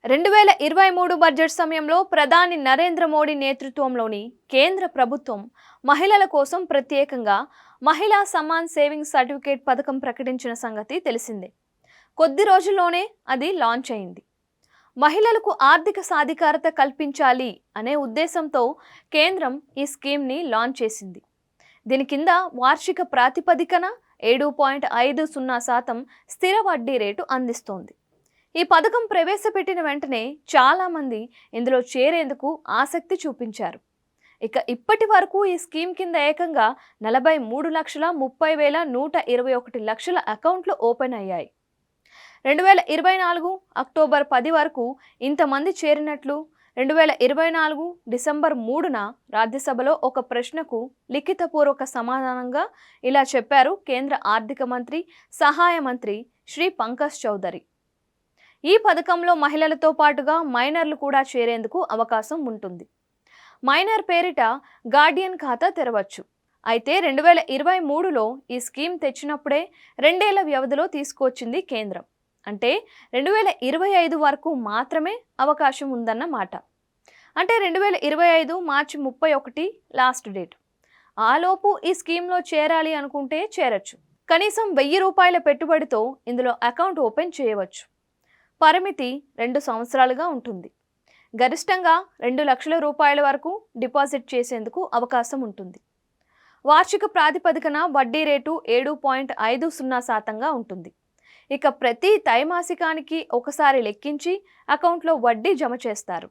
2023 budget సమయంలో ప్రధాని నరేంద్ర మోడీ నేతృత్వంలోని కేంద్ర ప్రభుత్వం మహిళల కోసం ప్రత్యేకంగా మహిళా సమాన్ సేవింగ్స్ సర్టిఫికేట్ పథకం ప్రకటించిన సంగతి తెలిసిందే. కొద్ది రోజుల్లోనే అది లాంచ్ అయింది. మహిళలకు ఆర్థిక సాధికారత కల్పించాలి అనే ఉద్దేశంతో కేంద్రం ఈ స్కీమ్ని లాంచ్ చేసింది. దీని కింద వార్షిక ప్రాతిపదికన 7.50% స్థిర వడ్డీ రేటు అందిస్తోంది. ఈ పథకం ప్రవేశపెట్టిన వెంటనే చాలామంది ఇందులో చేరేందుకు ఆసక్తి చూపించారు. ఇప్పటి వరకు ఈ స్కీమ్ కింద ఏకంగా 43,30,121 అకౌంట్లు ఓపెన్ అయ్యాయి. 2024 అక్టోబర్ 10 వరకు ఇంతమంది చేరినట్లు 2024 డిసెంబర్ 3న రాజ్యసభలో ఒక ప్రశ్నకు లిఖితపూర్వక సమాధానంగా ఇలా చెప్పారు కేంద్ర ఆర్థిక మంత్రి సహాయ మంత్రి శ్రీ పంకజ్ చౌదరి. ఈ పథకంలో మహిళలతో పాటుగా మైనర్లు కూడా చేరేందుకు అవకాశం ఉంటుంది. మైనర్ పేరిట గార్డియన్ ఖాతా తెరవచ్చు. అయితే 2023లో ఈ స్కీమ్ తెచ్చినప్పుడే 2 ఏళ్ల వ్యవధిలో తీసుకొచ్చింది కేంద్రం. అంటే 2025 వరకు మాత్రమే అవకాశం ఉందన్నమాట. అంటే 2025 మార్చి 31 లాస్ట్ డేట్. ఆలోపు ఈ స్కీమ్లో చేరాలి అనుకుంటే చేరచ్చు. కనీసం 1000 రూపాయల పెట్టుబడితో ఇందులో అకౌంట్ ఓపెన్ చేయవచ్చు. పరిమితి 2 సంవత్సరాలుగా ఉంటుంది. గరిష్టంగా 2 లక్షల రూపాయల వరకు డిపాజిట్ చేసేందుకు అవకాశం ఉంటుంది. వార్షిక ప్రాతిపదికన వడ్డీ రేటు 7.50% ఉంటుంది. ప్రతి త్రైమాసికానికి ఒకసారి లెక్కించి అకౌంట్లో వడ్డీ జమ చేస్తారు.